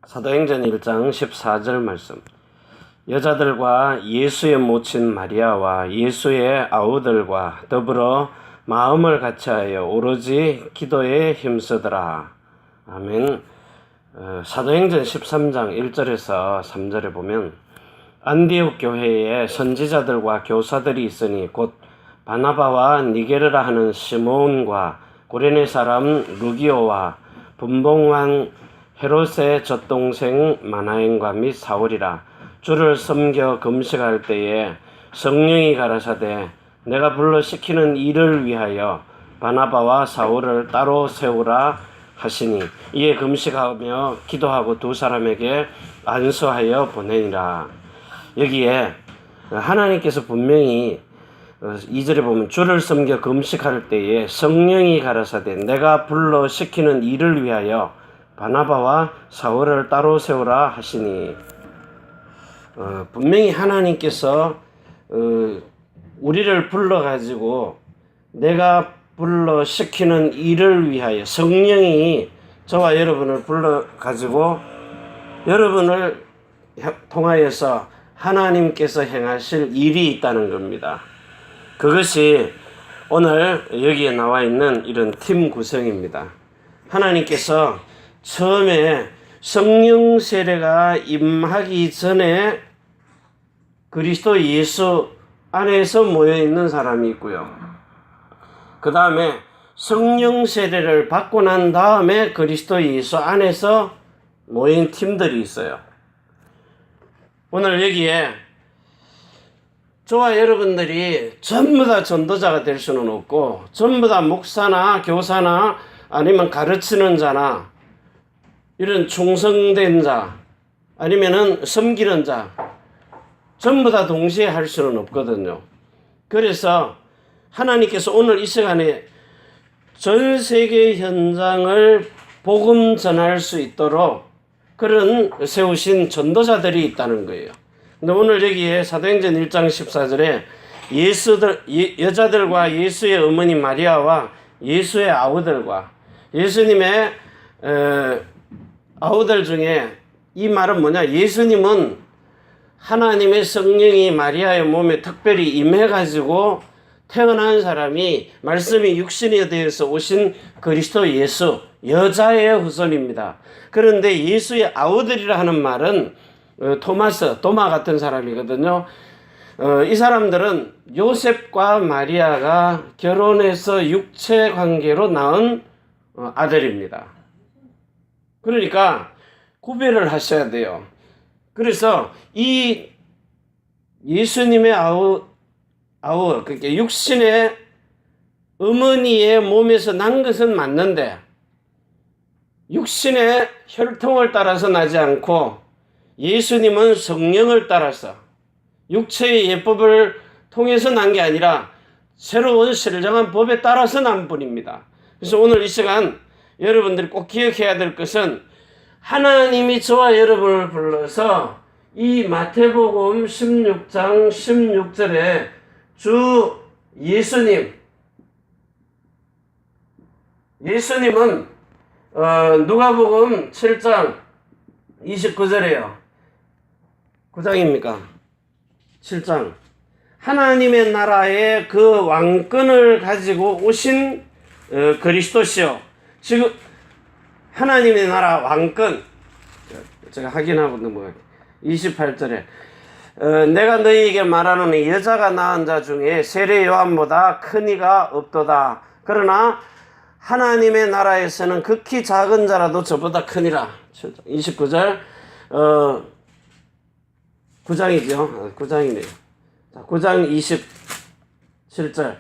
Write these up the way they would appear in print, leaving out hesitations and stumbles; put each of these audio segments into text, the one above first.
사도행전 1장 14절 말씀. 여자들과 예수의 모친 마리아와 예수의 아우들과 더불어 마음을 같이하여 오로지 기도에 힘쓰더라. 아멘. 사도행전 13장 1절에서 3절에 보면 안디옥 교회에 선지자들과 교사들이 있으니 곧 바나바와 니게르라 하는 시몬과 고레네 사람 루기오와 분봉왕 헤롯의 젖동생 마나엔과 및 사울이라. 주를 섬겨 금식할 때에 성령이 가라사대 내가 불러 시키는 일을 위하여 바나바와 사울을 따로 세우라 하시니 이에 금식하며 기도하고 두 사람에게 안수하여 보내니라. 여기에 하나님께서 분명히 2절에 보면 주를 섬겨 금식할 때에 성령이 가라사대 내가 불러 시키는 일을 위하여 바나바와 사울을 따로 세우라 하시니 분명히 하나님께서 우리를 불러가지고 내가 불러 시키는 일을 위하여 성령이 저와 여러분을 불러가지고 여러분을 통하여서 하나님께서 행하실 일이 있다는 겁니다. 그것이 오늘 여기에 나와 있는 이런 팀 구성입니다. 하나님께서 처음에 성령 세례가 임하기 전에 그리스도 예수 안에서 모여있는 사람이 있고요. 그 다음에 성령 세례를 받고 난 다음에 그리스도 예수 안에서 모인 팀들이 있어요. 오늘 여기에 저와 여러분들이 전부 다 전도자가 될 수는 없고 전부 다 목사나 교사나 아니면 가르치는 자나 이런 충성된 자 아니면은 섬기는 자 전부 다 동시에 할 수는 없거든요. 그래서 하나님께서 오늘 이 시간에 전 세계 현장을 복음 전할 수 있도록 그런 세우신 전도자들이 있다는 거예요. 근데 오늘 여기에 사도행전 1장 14절에 여자들과 예수의 어머니 마리아와 예수의 아우들과 예수님의 아우들 중에 이 말은 뭐냐? 예수님은 하나님의 성령이 마리아의 몸에 특별히 임해가지고 태어난 사람이 말씀이 육신이 되어서 오신 그리스도 예수, 여자의 후손입니다. 그런데 예수의 아우들이라 하는 말은 도마 같은 사람이거든요. 이 사람들은 요셉과 마리아가 결혼해서 육체 관계로 낳은 아들입니다. 그러니까 구별을 하셔야 돼요. 그래서 이 예수님의 아우 그러니까 육신의 어머니의 몸에서 난 것은 맞는데 육신의 혈통을 따라서 나지 않고 예수님은 성령을 따라서 육체의 예법을 통해서 난 게 아니라 새로운 신령한 법에 따라서 난 분입니다. 그래서 오늘 이 시간 여러분들이 꼭 기억해야 될 것은 하나님이 저와 여러분을 불러서 이 마태복음 16장 16절에 주 예수님은 누가복음 7장 29절에요. 9장입니까? 7장. 하나님의 나라의 그 왕권을 가지고 오신 그리스도시요. 지금 하나님의 나라 왕권 제가 확인하고 넘어갈게요. 28절에 내가 너희에게 말하노니 여자가 낳은 자 중에 세례 요한보다 큰 이가 없도다. 그러나 하나님의 나라에서는 극히 작은 자라도 저보다 크니라. 29절 9장이죠. 9장이네요. 9장 27절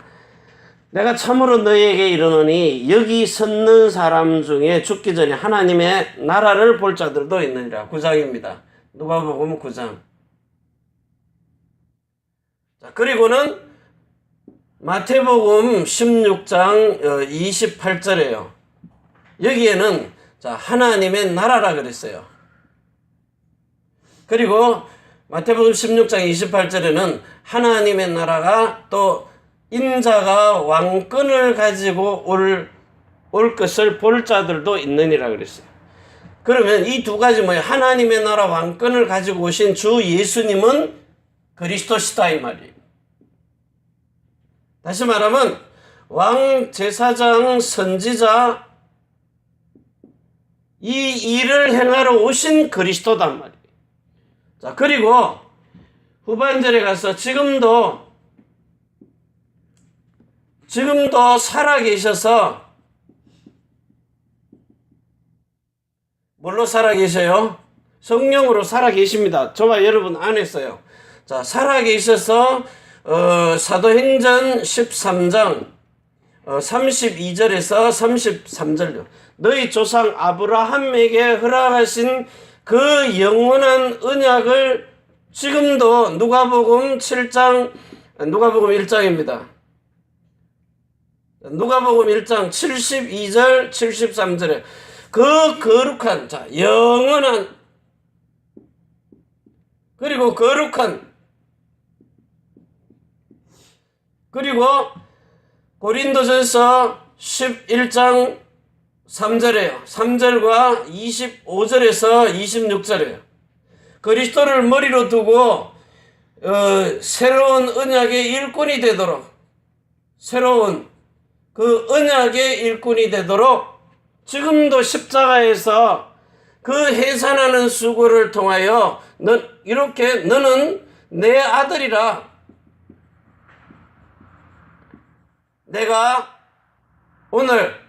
내가 참으로 너희에게 이르노니 여기 섰는 사람 중에 죽기 전에 하나님의 나라를 볼 자들도 있느니라. 9장입니다. 누가복음 9장. 자, 그리고는 마태복음 16장 28절에요. 여기에는 자, 하나님의 나라라 그랬어요. 그리고 마태복음 16장 28절에는 하나님의 나라가 또 인자가 왕권을 가지고 올 것을 볼 자들도 있느니라 그랬어요. 그러면 이 두 가지 뭐예요? 하나님의 나라 왕권을 가지고 오신 주 예수님은 그리스도시다 이 말이에요. 다시 말하면 왕, 제사장, 선지자 이 일을 행하러 오신 그리스도단 말이에요. 자, 그리고 후반절에 가서 지금도 살아계셔서 뭘로 살아계셔요? 성령으로 살아계십니다. 저와 여러분 안에서요. 자, 살아계셔서 사도행전 13장 32절에서 33절요. 너희 조상 아브라함에게 허락하신 그 영원한 언약을 지금도 누가복음 1장입니다. 누가복음 1장 72절 73절에 그 거룩한 영원한 그리고 거룩한 그리고 고린도전서 11장 3절에요. 3절과 25절에서 26절에요. 그리스도를 머리로 두고 새로운 언약의 일꾼이 되도록 새로운 그 언약의 일꾼이 되도록 지금도 십자가에서 그 해산하는 수고를 통하여 이렇게 너는 내 아들이라 내가 오늘날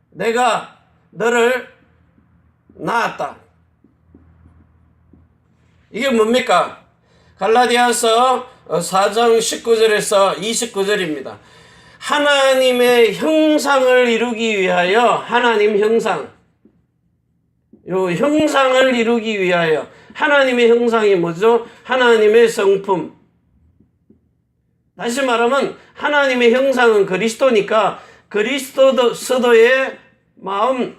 내가 너를 낳았다. 이게 뭡니까? 갈라디아서 4장 19절에서 29절입니다. 하나님의 형상을 이루기 위하여 하나님 형상 요 형상을 이루기 위하여 하나님의 형상이 뭐죠? 하나님의 성품. 다시 말하면 하나님의 형상은 그리스도니까 그리스도의 마음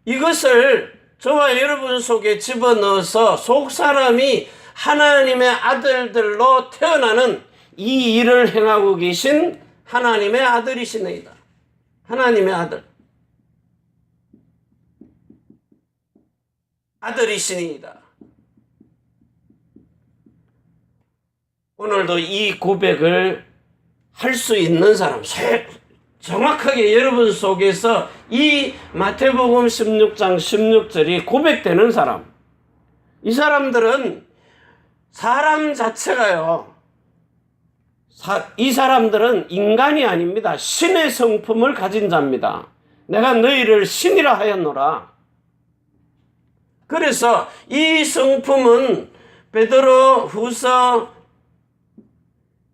이것을 저와 여러분 속에 집어넣어서 속사람이 하나님의 아들들로 태어나는 이 일을 행하고 계신 하나님의 아들이시네이다. 하나님의 아들이시니이다. 오늘도 이 고백을 할 수 있는 사람, 정확하게 여러분 속에서 이 마태복음 16장 16절이 고백되는 사람, 이 사람들은 사람 자체가요, 이 사람들은 인간이 아닙니다. 신의 성품을 가진 자입니다. 내가 너희를 신이라 하였노라. 그래서 이 성품은 베드로 후서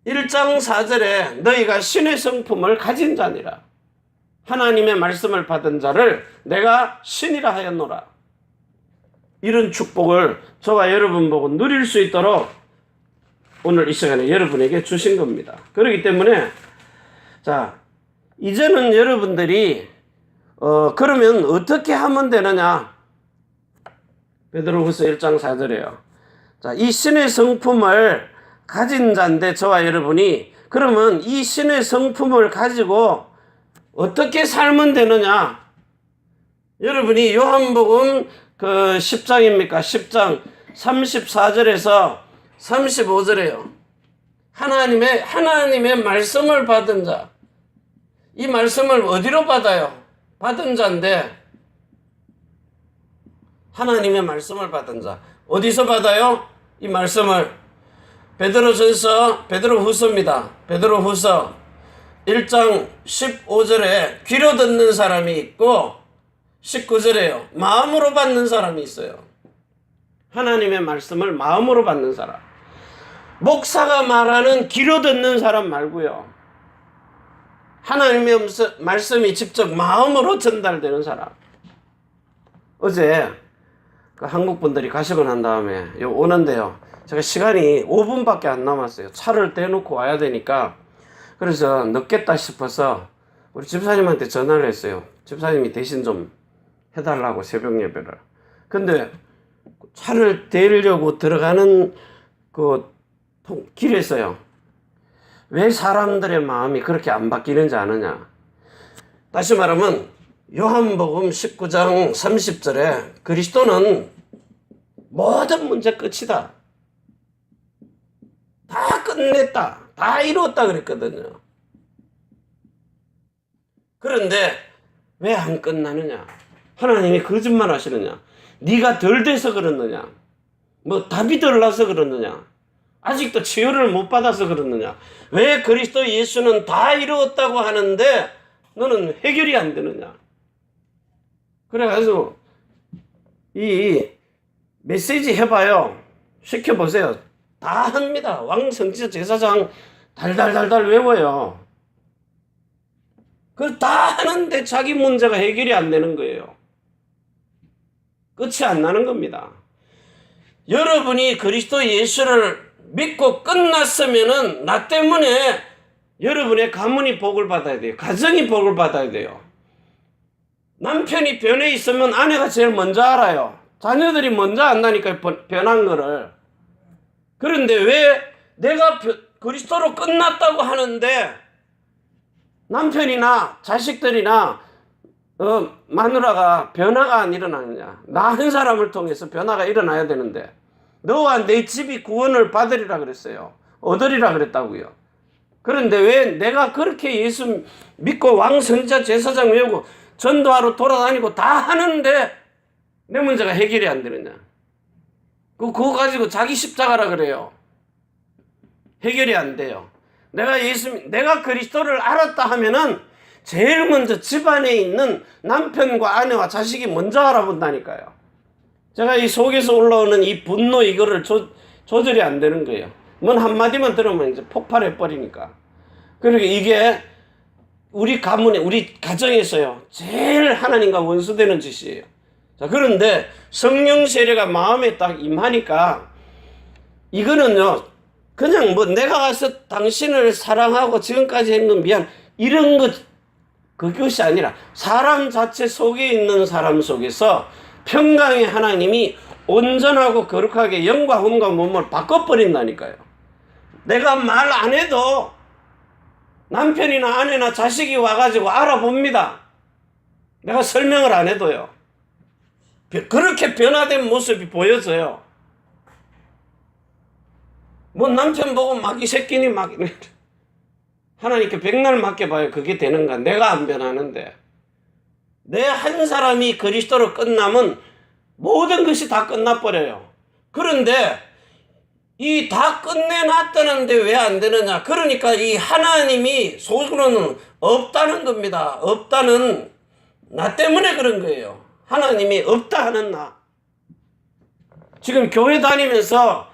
1장 4절에 너희가 신의 성품을 가진 자니라. 하나님의 말씀을 받은 자를 내가 신이라 하였노라. 이런 축복을 저와 여러분 보고 누릴 수 있도록 오늘 이 시간에 여러분에게 주신 겁니다. 그렇기 때문에 자, 이제는 여러분들이 그러면 어떻게 하면 되느냐? 베드로후서 1장 4절에요. 자, 이 신의 성품을 가진 자인데 저와 여러분이 그러면 이 신의 성품을 가지고 어떻게 살면 되느냐? 여러분이 요한복음 그 10장입니까? 10장 34절에서 35절에요. 하나님의 말씀을 받은 자. 이 말씀을 어디로 받아요? 받은 자인데 하나님의 말씀을 받은 자. 어디서 받아요? 이 말씀을 베드로후서입니다. 베드로후서 1장 15절에 귀로 듣는 사람이 있고 19절에요. 마음으로 받는 사람이 있어요. 하나님의 말씀을 마음으로 받는 사람. 목사가 말하는 귀로 듣는 사람 말고요. 하나님의 말씀이 직접 마음으로 전달되는 사람. 어제 그 한국 분들이 가시고 난 다음에 오는데요. 제가 시간이 5분밖에 안 남았어요. 차를 떼놓고 와야 되니까. 그래서 늦겠다 싶어서 우리 집사님한테 전화를 했어요. 집사님이 대신 좀 해달라고 새벽 예배를. 근데 차를 대려고 들어가는 그 길에서요. 왜 사람들의 마음이 그렇게 안 바뀌는지 아느냐? 다시 말하면 요한복음 19장 30절에 그리스도는 모든 문제 끝이다. 다 끝냈다. 다 이루었다 그랬거든요. 그런데 왜 안 끝나느냐? 하나님이 거짓말 하시느냐? 네가 덜 돼서 그러느냐? 뭐 답이 덜 나서 그러느냐? 아직도 치유를 못 받아서 그러느냐? 왜 그리스도 예수는 다 이루었다고 하는데 너는 해결이 안 되느냐? 그래가지고 이 메시지 해봐요. 시켜보세요. 다 합니다. 왕성지자 제사장 달달달달 외워요. 그걸 다 하는데 자기 문제가 해결이 안 되는 거예요. 끝이 안 나는 겁니다. 여러분이 그리스도 예수를 믿고 끝났으면은 나 때문에 여러분의 가문이 복을 받아야 돼요. 가정이 복을 받아야 돼요. 남편이 변해 있으면 아내가 제일 먼저 알아요. 자녀들이 먼저 안다니까 변한 거를. 그런데 왜 내가 그리스도로 끝났다고 하는데 남편이나 자식들이나 마누라가 변화가 안 일어나느냐? 나 한 사람을 통해서 변화가 일어나야 되는데 너와 내 집이 구원을 받으리라 그랬어요. 얻으리라 그랬다고요. 그런데 왜 내가 그렇게 예수 믿고 왕선지자 제사장 외우고 전도하러 돌아다니고 다 하는데 내 문제가 해결이 안 되느냐? 그거 가지고 자기 십자가라 그래요. 해결이 안 돼요. 내가 그리스도를 알았다 하면은 제일 먼저 집안에 있는 남편과 아내와 자식이 먼저 알아본다니까요. 제가 이 속에서 올라오는 이 분노 이거를 조절이 안 되는 거예요. 뭔 한마디만 들으면 이제 폭발해 버리니까. 그리고 이게 우리 가문에, 우리 가정에서요, 제일 하나님과 원수되는 짓이에요. 자, 그런데 성령 세례가 마음에 딱 임하니까 이거는요, 그냥 뭐 내가 가서 당신을 사랑하고 지금까지 한 건 미안, 이런 것, 그것이 아니라 사람 자체 속에 있는 사람 속에서 평강의 하나님이 온전하고 거룩하게 영과 혼과 몸을 바꿔버린다니까요. 내가 말 안 해도 남편이나 아내나 자식이 와가지고 알아봅니다. 내가 설명을 안 해도요. 그렇게 변화된 모습이 보여져요. 뭐 남편 보고 막 이 새끼니 막 하나님께 백날 맡겨봐요. 그게 되는가? 내가 안 변하는데. 내 한 사람이 그리스도로 끝나면 모든 것이 다 끝나버려요. 그런데 이 다 끝내놨다는데 왜 안 되느냐? 그러니까 이 하나님이 속으로는 없다는 겁니다. 없다는 나 때문에 그런 거예요. 하나님이 없다 하는 나. 지금 교회 다니면서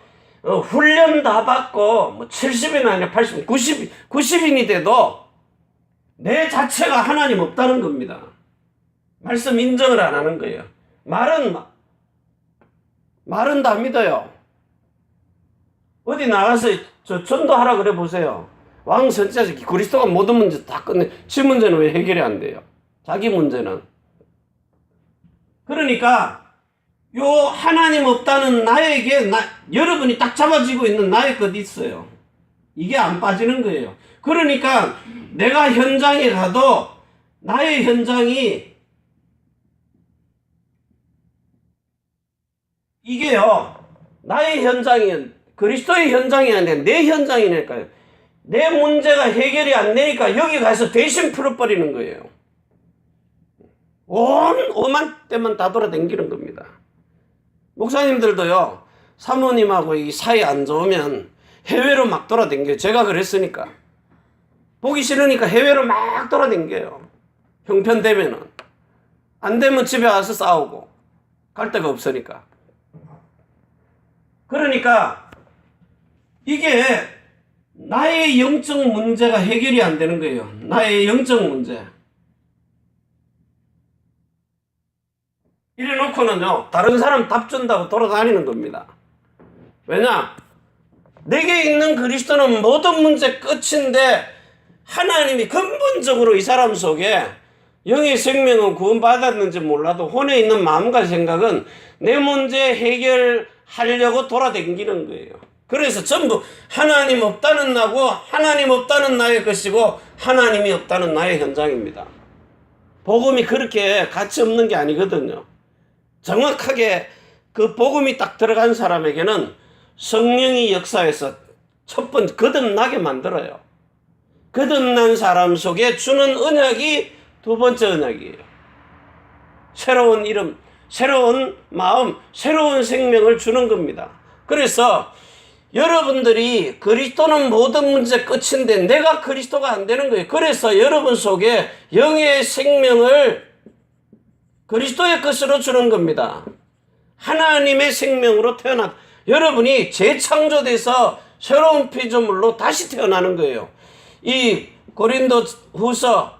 훈련 다 받고 뭐 70이나 아니라 80, 90인이 돼도 내 자체가 하나님 없다는 겁니다. 말씀 인정을 안 하는 거예요. 말은 다 믿어요. 어디 나가서 전도하라 그래 보세요. 왕선지자 그리스도가 모든 문제 다 끝내. 지 문제는 왜 해결이 안 돼요? 자기 문제는. 그러니까 요 하나님 없다는 나에게 여러분이 딱 잡아지고 있는 나의 것 있어요. 이게 안 빠지는 거예요. 그러니까 내가 현장에 가도 나의 현장이 이게요. 나의 현장이 그리스도의 현장이 아니라 내 현장이니까요. 내 문제가 해결이 안 되니까 여기 가서 대신 풀어버리는 거예요. 오만 때만 다 돌아다니는 겁니다. 목사님들도요, 사모님하고 이 사이 안 좋으면 해외로 막 돌아다녀요. 제가 그랬으니까. 보기 싫으니까 해외로 막 돌아다녀요. 형편되면은. 안 되면 집에 와서 싸우고. 갈 데가 없으니까. 그러니까 이게 나의 영적 문제가 해결이 안 되는 거예요. 나의 영적 문제. 이래 놓고는요, 다른 사람 답 준다고 돌아다니는 겁니다. 왜냐? 내게 있는 그리스도는 모든 문제 끝인데 하나님이 근본적으로 이 사람 속에 영의 생명은 구원받았는지 몰라도 혼에 있는 마음과 생각은 내 문제 해결하려고 돌아다니는 거예요. 그래서 전부 하나님 없다는 나고 하나님 없다는 나의 것이고 하나님이 없다는 나의 현장입니다. 복음이 그렇게 가치 없는 게 아니거든요. 정확하게 그 복음이 딱 들어간 사람에게는 성령이 역사해서 첫 번째 거듭나게 만들어요. 거듭난 사람 속에 주는 언약이 두 번째 언약이에요. 새로운 이름, 새로운 마음, 새로운 생명을 주는 겁니다. 그래서 여러분들이 그리스도는 모든 문제 끝인데 내가 그리스도가 안 되는 거예요. 그래서 여러분 속에 영의 생명을 그리스도의 것으로 주는 겁니다. 하나님의 생명으로 태어나 여러분이 재창조돼서 새로운 피조물로 다시 태어나는 거예요. 이 고린도 후서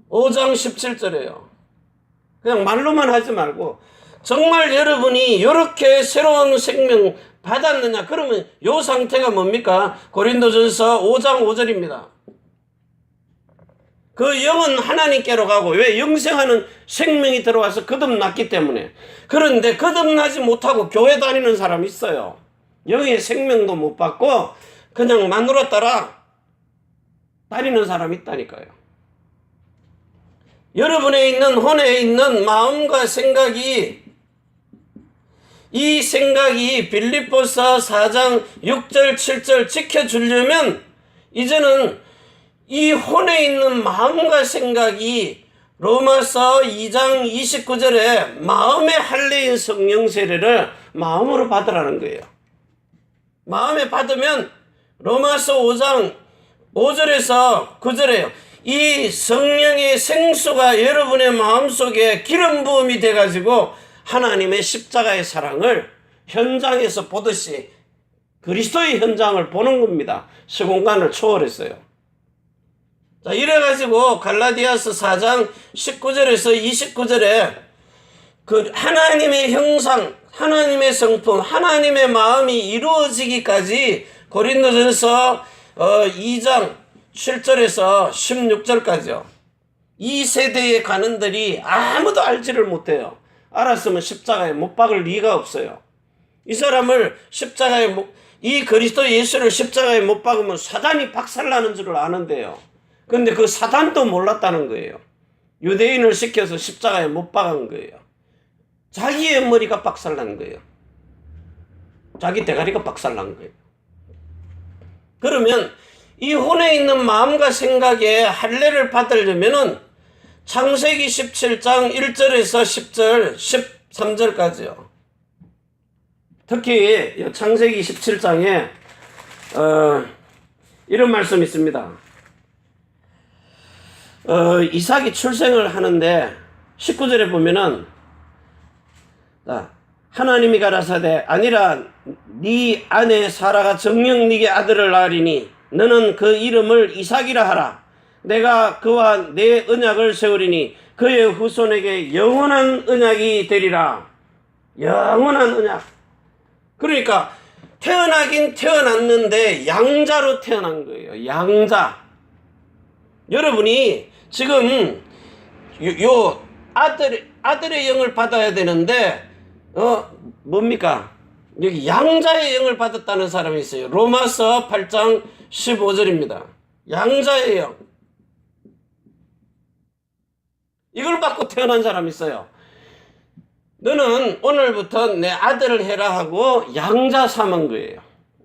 5장 17절이에요. 그냥 말로만 하지 말고 정말 여러분이 이렇게 새로운 생명 받았느냐? 그러면 이 상태가 뭡니까? 고린도전서 5장 5절입니다. 그 영은 하나님께로 가고 왜 영생하는 생명이 들어와서 거듭났기 때문에. 그런데 거듭나지 못하고 교회 다니는 사람이 있어요. 영의 생명도 못 받고 그냥 마누라 따라 다니는 사람이 있다니까요. 여러분에 있는 혼에 있는 마음과 생각이 이 생각이 빌립보서 4장 6절 7절 지켜주려면 이제는 이 혼에 있는 마음과 생각이 로마서 2장 29절에 마음의 할례인 성령 세례를 마음으로 받으라는 거예요. 마음에 받으면 로마서 5장 5절에서 9절에요. 이 성령의 생수가 여러분의 마음속에 기름 부음이 돼가지고 하나님의 십자가의 사랑을 현장에서 보듯이 그리스도의 현장을 보는 겁니다. 시공간을 초월했어요. 자, 이래가지고 갈라디아서 4장 19절에서 29절에 그 하나님의 형상, 하나님의 성품, 하나님의 마음이 이루어지기까지 고린도전서 2장 7절에서 16절까지요. 이 세대의 관원들이 아무도 알지를 못해요. 알았으면 십자가에 못 박을 리가 없어요. 이 사람을 십자가에 이 그리스도 예수를 십자가에 못 박으면 사단이 박살나는 줄을 아는데요. 근데 그 사단도 몰랐다는 거예요. 유대인을 시켜서 십자가에 못 박은 거예요. 자기의 머리가 박살난 거예요. 자기 대가리가 박살난 거예요. 그러면 이 혼에 있는 마음과 생각에 할례를 받으려면은 창세기 17장 1절에서 10절, 13절까지요. 특히 창세기 17장에 이런 말씀이 있습니다. 이삭이 출생을 하는데 19절에 보면은 하나님이 가라사대 아니라 네 아내 사라가 정녕 네게 아들을 낳으리니 너는 그 이름을 이삭이라 하라. 내가 그와 내 언약을 세우리니 그의 후손에게 영원한 언약이 되리라. 영원한 언약. 그러니까 태어나긴 태어났는데 양자로 태어난 거예요. 양자. 여러분이 지금 요 아들의 영을 받아야 되는데 뭡니까? 여기 양자의 영을 받았다는 사람이 있어요. 로마서 8장 15절입니다. 양자의 영. 이걸 받고 태어난 사람이 있어요. 너는 오늘부터 내 아들을 해라 하고 양자 삼은 거예요.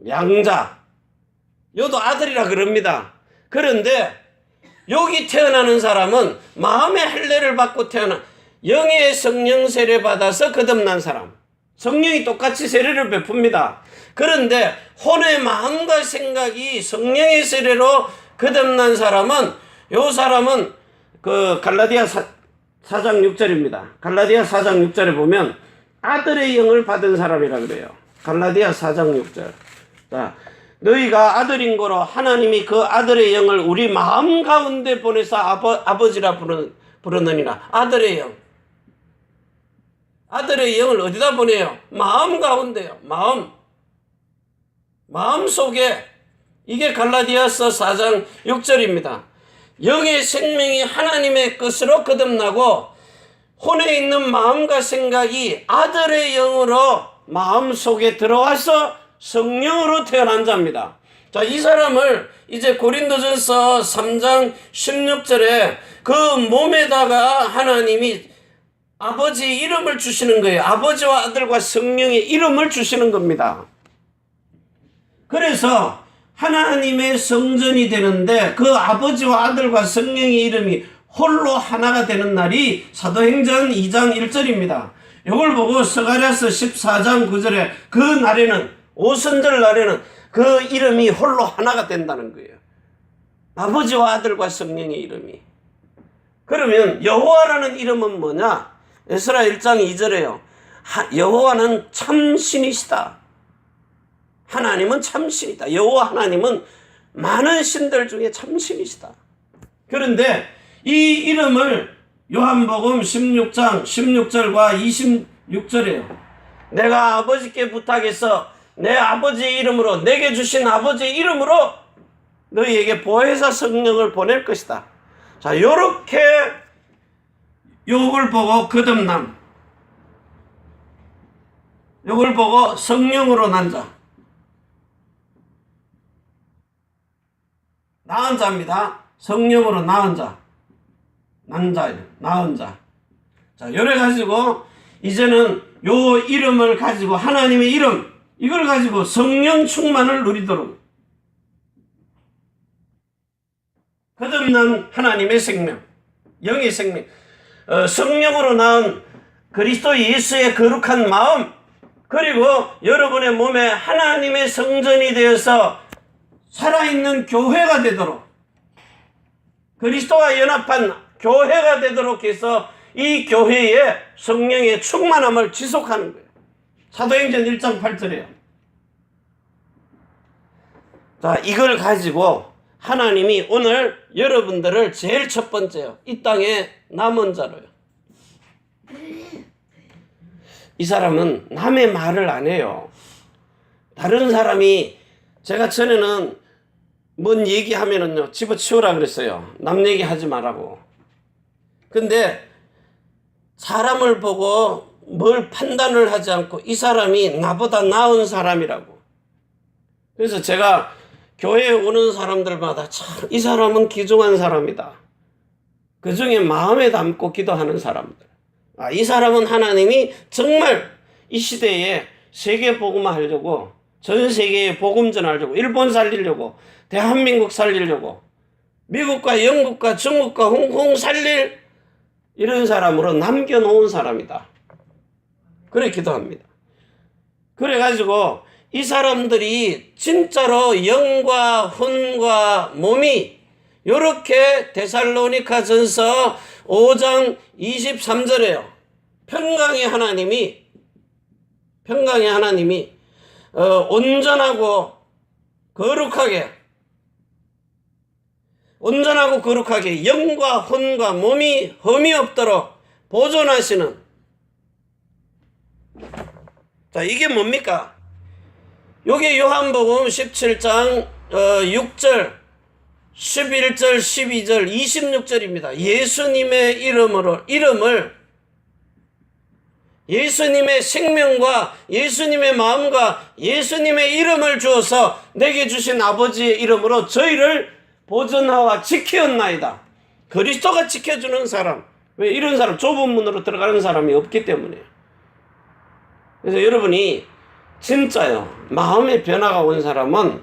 양자. 요도 아들이라 그럽니다. 그런데 여기 태어나는 사람은 마음의 할례를 받고 태어난 영의 성령 세례 받아서 거듭난 사람. 성령이 똑같이 세례를 베풉니다. 그런데 혼의 마음과 생각이 성령의 세례로 거듭난 사람은 요 사람은 그 갈라디아 4장 6절입니다. 갈라디아 4장 6절에 보면 아들의 영을 받은 사람이라 그래요. 갈라디아 4장 6절. 자, 너희가 아들인 거로 하나님이 그 아들의 영을 우리 마음 가운데 보내서 아버지라 부르느니라. 아들의 영. 아들의 영을 어디다 보내요? 마음 가운데요. 마음 속에. 이게 갈라디아서 4장 6절입니다. 영의 생명이 하나님의 것으로 거듭나고 혼에 있는 마음과 생각이 아들의 영으로 마음 속에 들어와서 성령으로 태어난 자입니다. 자, 이 사람을 이제 고린도전서 3장 16절에 그 몸에다가 하나님이 아버지 이름을 주시는 거예요. 아버지와 아들과 성령의 이름을 주시는 겁니다. 그래서 하나님의 성전이 되는데 그 아버지와 아들과 성령의 이름이 홀로 하나가 되는 날이 사도행전 2장 1절입니다. 이걸 보고 스가랴서 14장 9절에 그 날에는, 오순절 날에는 그 이름이 홀로 하나가 된다는 거예요. 아버지와 아들과 성령의 이름이. 그러면 여호와라는 이름은 뭐냐? 에스라 1장 2절에요. 여호와는 참신이시다. 하나님은 참신이다. 여호와 하나님은 많은 신들 중에 참신이시다. 그런데 이 이름을 요한복음 16장 16절과 26절에요. 내가 아버지께 부탁해서 내 아버지의 이름으로, 내게 주신 아버지의 이름으로 너희에게 보혜사 성령을 보낼 것이다. 자, 요렇게 요걸 보고 거듭남, 요걸 보고 성령으로 난 자, 나은 자입니다. 성령으로 나은 자, 난 자, 나은 자. 자, 요래 가지고 이제는 요 이름을 가지고, 하나님의 이름, 이걸 가지고 성령 충만을 누리도록 거듭난 하나님의 생명, 영의 생명, 성령으로 낳은 그리스도 예수의 거룩한 마음, 그리고 여러분의 몸에 하나님의 성전이 되어서 살아있는 교회가 되도록, 그리스도와 연합한 교회가 되도록 해서 이 교회에 성령의 충만함을 지속하는 거예요. 사도행전 1장 8절이에요. 자, 이걸 가지고 하나님이 오늘 여러분들을 제일 첫 번째요, 이 땅에 남은 자로요. 이 사람은 남의 말을 안 해요. 다른 사람이, 제가 전에는 뭔 얘기하면은요, 집어치우라 그랬어요. 남 얘기하지 말라고. 근데 사람을 보고 뭘 판단을 하지 않고 이 사람이 나보다 나은 사람이라고. 그래서 제가 교회에 오는 사람들마다 참 이 사람은 귀중한 사람이다. 그 중에 마음에 담고 기도하는 사람들. 아, 이 사람은 하나님이 정말 이 시대에 세계 복음화 하려고, 전 세계에 복음 전하려고, 일본 살리려고, 대한민국 살리려고, 미국과 영국과 중국과 홍콩 살릴 이런 사람으로 남겨놓은 사람이다. 그래 기도합니다. 그래가지고 이 사람들이 진짜로 영과 혼과 몸이 요렇게 데살로니가 전서 5장 23절에요. 평강의 하나님이 온전하고 거룩하게 영과 혼과 몸이 흠이 없도록 보존하시는, 자, 이게 뭡니까? 요게 요한복음 17장 6절, 11절, 12절, 26절입니다. 예수님의 이름을 예수님의 생명과 예수님의 마음과 예수님의 이름을 주어서 내게 주신 아버지의 이름으로 저희를 보존하와 지켰나이다. 그리스도가 지켜주는 사람. 왜? 이런 사람, 좁은 문으로 들어가는 사람이 없기 때문에. 그래서 여러분이 진짜요, 마음의 변화가 온 사람은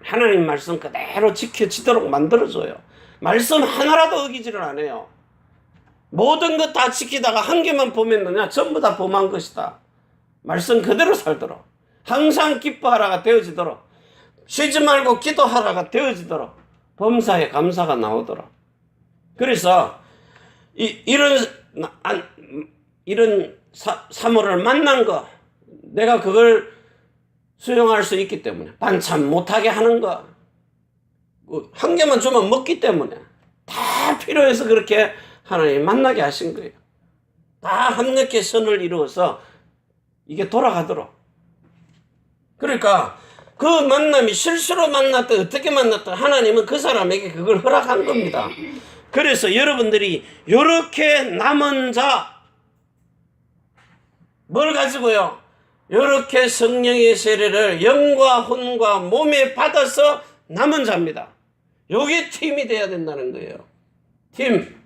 하나님 말씀 그대로 지켜지도록 만들어줘요. 말씀 하나라도 어기지를 안 해요. 모든 것 다 지키다가 한 개만 범했느냐, 전부 다 범한 것이다. 말씀 그대로 살도록, 항상 기뻐하라가 되어지도록, 쉬지 말고 기도하라가 되어지도록, 범사에 감사가 나오도록. 그래서 이런 사모를 만난 거, 내가 그걸 수용할 수 있기 때문에, 반찬 못하게 하는 거, 한 개만 주면 먹기 때문에 다 필요해서 그렇게 하나님 만나게 하신 거예요. 다 함께 선을 이루어서 이게 돌아가도록. 그러니까 그 만남이 실수로 만났든 어떻게 만났든 하나님은 그 사람에게 그걸 허락한 겁니다. 그래서 여러분들이 이렇게 남은 자, 뭘 가지고요? 이렇게 성령의 세례를 영과 혼과 몸에 받아서 남은 자입니다. 요게 팀이 돼야 된다는 거예요. 팀.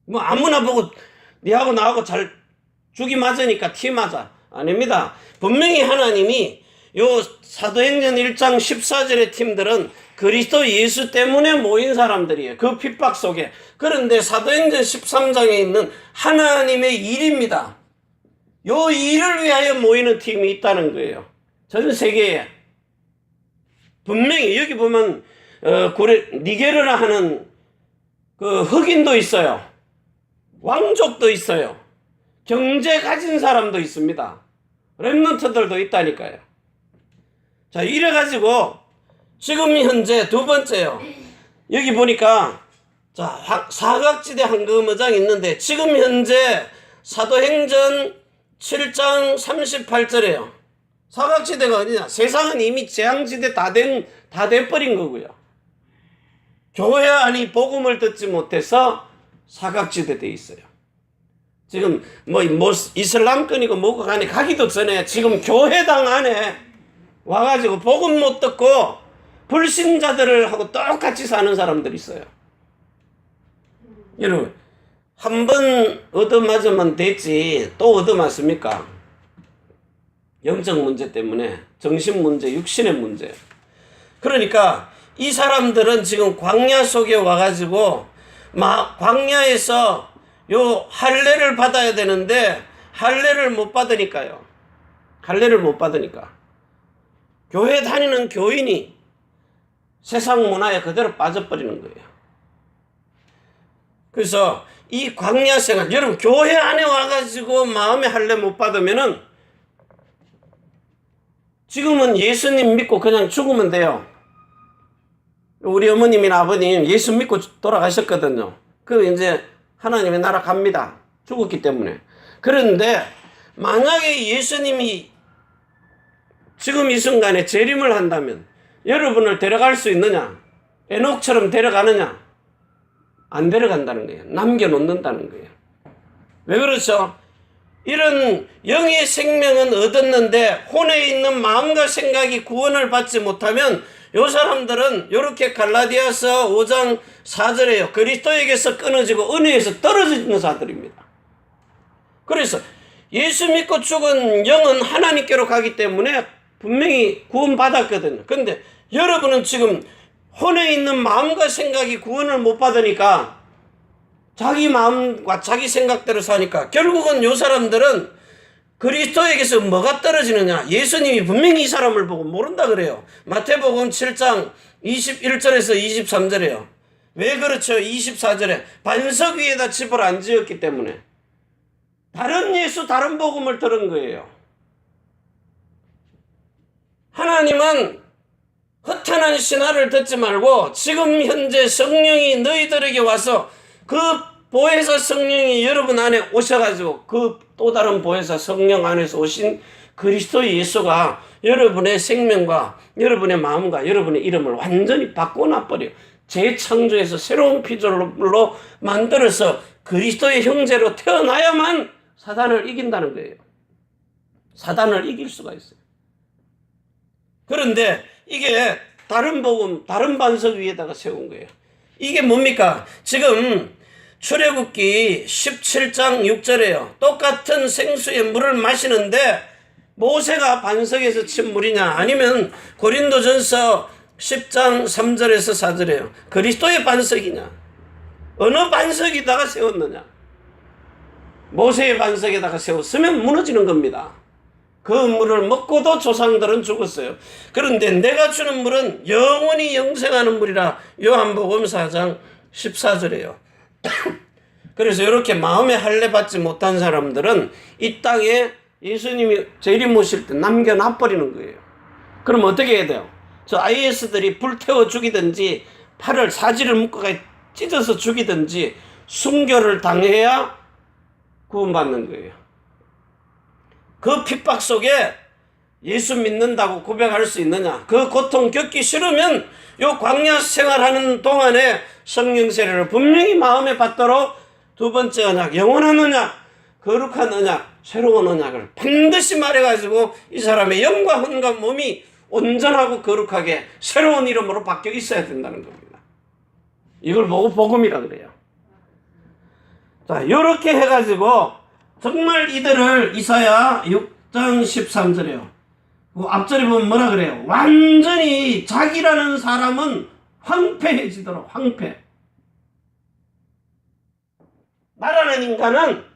뭐 아무나 보고 니하고 나하고 잘 죽이 맞으니까 팀하자. 아닙니다. 분명히 하나님이 요 사도행전 1장 14절의 팀들은 그리스도 예수 때문에 모인 사람들이에요. 그 핍박 속에. 그런데 사도행전 13장에 있는 하나님의 일입니다. 요 일을 위하여 모이는 팀이 있다는 거예요. 전 세계에. 분명히 여기 보면 니게르라 하는 그 흑인도 있어요. 왕족도 있어요. 경제 가진 사람도 있습니다. 랩런트들도 있다니까요. 자, 이래가지고 지금 현재 두 번째요. 여기 보니까 자, 사각지대 황금의장이 있는데 지금 현재 사도행전 7장 38절에요. 사각지대가 어디냐? 세상은 이미 재앙지대 다 돼버린 거고요. 교회 안이 복음을 듣지 못해서 사각지대 돼 있어요. 지금 뭐 이슬람권이고 뭐고 간에 가기도 전에 지금 교회당 안에 와가지고 복음 못 듣고 불신자들을 하고 똑같이 사는 사람들이 있어요. 여러분, 한 번 얻어맞으면 됐지 또 얻어맞습니까? 영적 문제 때문에, 정신 문제, 육신의 문제. 그러니까 이 사람들은 지금 광야 속에 와가지고 광야에서 요 할례를 받아야 되는데 할례를 못 받으니까요. 할례를 못 받으니까 교회 다니는 교인이 세상 문화에 그대로 빠져버리는 거예요. 그래서 이 광야 생활, 여러분 교회 안에 와가지고 마음의 할례 못 받으면은 지금은 예수님 믿고 그냥 죽으면 돼요. 우리 어머님이나 아버님 예수 믿고 돌아가셨거든요. 그 이제 하나님의 나라 갑니다. 죽었기 때문에. 그런데 만약에 예수님이 지금 이 순간에 재림을 한다면 여러분을 데려갈 수 있느냐? 에녹처럼 데려가느냐? 안 데려간다는 거예요. 남겨놓는다는 거예요. 왜 그렇죠? 이런 영의 생명은 얻었는데 혼에 있는 마음과 생각이 구원을 받지 못하면 요 사람들은 이렇게 갈라디아서 5장 4절에요. 그리스도에게서 끊어지고 은혜에서 떨어지는 자들입니다. 그래서 예수 믿고 죽은 영은 하나님께로 가기 때문에 분명히 구원받았거든요. 그런데 여러분은 지금 혼에 있는 마음과 생각이 구원을 못 받으니까 자기 마음과 자기 생각대로 사니까 결국은 요 사람들은 그리스도에게서 뭐가 떨어지느냐? 예수님이 분명히 이 사람을 보고 모른다 그래요. 마태복음 7장 21절에서 23절에요. 왜 그렇죠? 24절에 반석 위에다 집을 안 지었기 때문에 다른 예수 다른 복음을 들은 거예요. 하나님은 허탄한 신화를 듣지 말고 지금 현재 성령이 너희들에게 와서 그 보혜사 성령이 여러분 안에 오셔가지고 그 또 다른 보혜사 성령 안에서 오신 그리스도 예수가 여러분의 생명과 여러분의 마음과 여러분의 이름을 완전히 바꿔놔버려요. 재창조해서 새로운 피조물로 만들어서 그리스도의 형제로 태어나야만 사단을 이긴다는 거예요. 사단을 이길 수가 있어요. 그런데 이게 다른 복음, 다른 반석 위에다가 세운 거예요. 이게 뭡니까? 지금 출애굽기 17장 6절에요. 똑같은 생수의 물을 마시는데 모세가 반석에서 친 물이냐 아니면 고린도전서 10장 3절에서 4절에요. 그리스도의 반석이냐? 어느 반석에다가 세웠느냐? 모세의 반석에다가 세웠으면 무너지는 겁니다. 그 물을 먹고도 조상들은 죽었어요. 그런데 내가 주는 물은 영원히 영생하는 물이라 요한복음 4장 14절에요. 그래서 이렇게 마음에 할례 받지 못한 사람들은 이 땅에 예수님이 재림 오실 때 남겨놔버리는 거예요. 그럼 어떻게 해야 돼요? 저 IS들이 불태워 죽이든지 팔을 사지를 묶어가 찢어서 죽이든지 순교를 당해야 구원받는 거예요. 그 핍박 속에 예수 믿는다고 고백할 수 있느냐? 그 고통 겪기 싫으면 요 광야 생활하는 동안에 성령 세례를 분명히 마음에 받도록 두 번째 언약, 영원한 언약, 거룩한 언약, 새로운 언약을 반드시 말해가지고 이 사람의 영과 혼과 몸이 온전하고 거룩하게 새로운 이름으로 바뀌어 있어야 된다는 겁니다. 이걸 보고 복음이라 그래요. 자, 이렇게 해가지고 정말 이들을 이사야 6장 13절에요. 그 앞절에 보면 뭐라 그래요? 완전히 자기라는 사람은 황폐해지도록 황폐. 나라는 인간은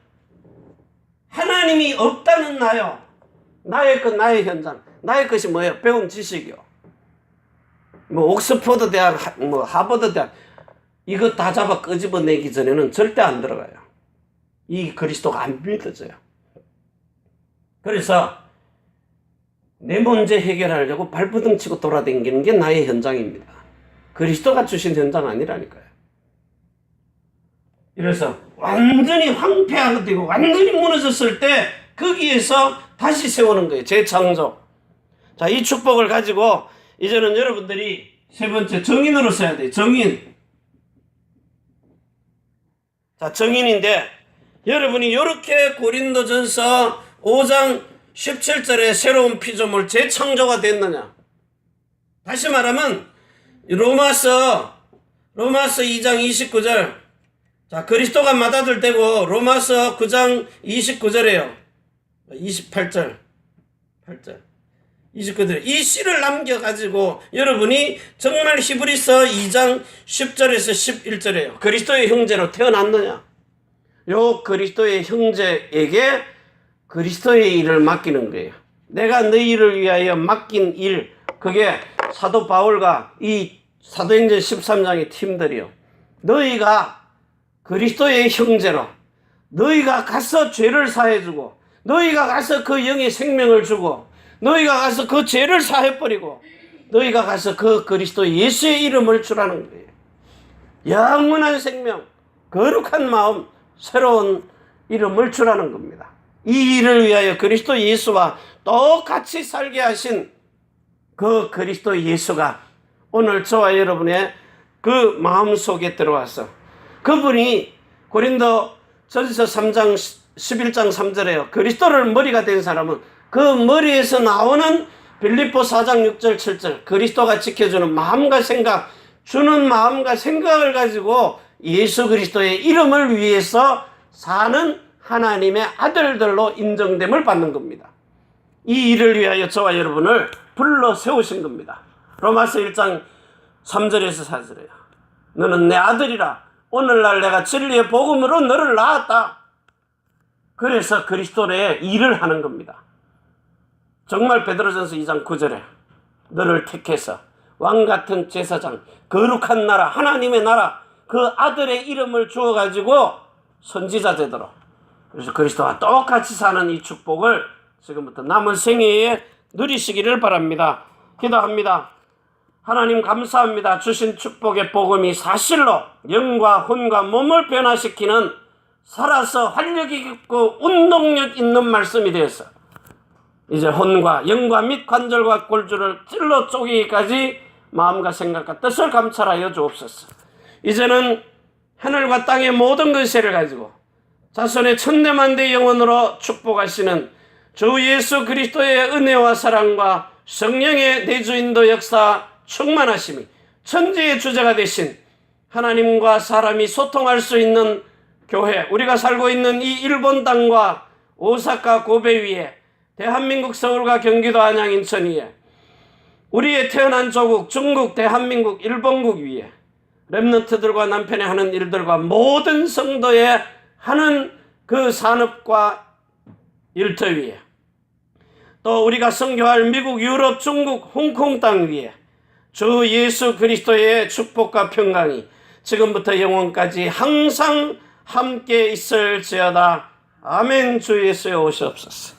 하나님이 없다는 나요. 나의 것, 나의 현장. 나의 것이 뭐예요? 배운 지식이요. 뭐 옥스퍼드 대학, 뭐 하버드 대학. 이거 다 잡아 끄집어내기 전에는 절대 안 들어가요. 이 그리스도가 안 믿어져요. 그래서 내 문제 해결하려고 발버둥 치고 돌아다니는 게 나의 현장입니다. 그리스도가 주신 현장 아니라니까요. 이래서 완전히 황폐하게 되고 완전히 무너졌을 때 거기에서 다시 세우는 거예요. 재창조. 자, 이 축복을 가지고 이제는 여러분들이 세 번째 정인으로 써야 돼요. 정인. 자, 정인인데 여러분이 이렇게 고린도전서 5장 17절에 새로운 피조물 재창조가 됐느냐? 다시 말하면 로마서 2장 29절. 자, 그리스도가 맏아들 되고 로마서 9장 29절에요. 28절. 8절. 29절. 이 시를 남겨가지고 여러분이 정말 히브리서 2장 10절에서 11절에요. 그리스도의 형제로 태어났느냐? 요 그리스도의 형제에게 그리스도의 일을 맡기는 거예요. 내가 너희를 위하여 맡긴 일, 그게 사도 바울과 이 사도행전 13장의 팀들이요. 너희가 그리스도의 형제로 너희가 가서 죄를 사해주고 너희가 가서 그 영의 생명을 주고 너희가 가서 그 죄를 사해버리고 너희가 가서 그 그리스도 예수의 이름을 주라는 거예요. 영원한 생명, 거룩한 마음, 새로운 이름을 주라는 겁니다. 이 일을 위하여 그리스도 예수와 똑같이 살게 하신 그 그리스도 예수가 오늘 저와 여러분의 그 마음속에 들어와서 그분이 고린도 전서 3장 11장 3절에요. 그리스도를 머리가 된 사람은 그 머리에서 나오는 빌립보 4장 6절 7절 그리스도가 지켜주는 마음과 생각, 주는 마음과 생각을 가지고 예수 그리스도의 이름을 위해서 사는 하나님의 아들들로 인정됨을 받는 겁니다. 이 일을 위하여 저와 여러분을 불러 세우신 겁니다. 로마서 1장 3절에서 4절에요. 너는 내 아들이라. 오늘날 내가 진리의 복음으로 너를 낳았다. 그래서 그리스도의 일을 하는 겁니다. 정말 베드로전서 2장 9절에 너를 택해서 왕같은 제사장, 거룩한 나라, 하나님의 나라, 그 아들의 이름을 주어가지고 선지자 되도록. 그래서 그리스도와 똑같이 사는 이 축복을 지금부터 남은 생애에 누리시기를 바랍니다. 기도합니다. 하나님 감사합니다. 주신 축복의 복음이 사실로 영과 혼과 몸을 변화시키는 살아서 활력이 있고 운동력 있는 말씀이 되어서 이제 혼과 영과 및 관절과 골주를 찔러 쪼개기까지 마음과 생각과 뜻을 감찰하여 주옵소서. 이제는 하늘과 땅의 모든 것을 가지고 자손의 천대만대 영혼으로 축복하시는 주 예수 그리스도의 은혜와 사랑과 성령의 내주인도 역사 충만하심이 천지의 주제가 되신 하나님과 사람이 소통할 수 있는 교회, 우리가 살고 있는 이 일본 땅과 오사카 고베 위에 대한민국 서울과 경기도 안양 인천 위에 우리의 태어난 조국 중국 대한민국 일본국 위에 렘넌트들과 남편의 하는 일들과 모든 성도의 하는 그 산업과 일터 위에 또 우리가 선교할 미국, 유럽, 중국, 홍콩 땅 위에 주 예수 그리스도의 축복과 평강이 지금부터 영원까지 항상 함께 있을지어다. 아멘. 주 예수여 오시옵소서.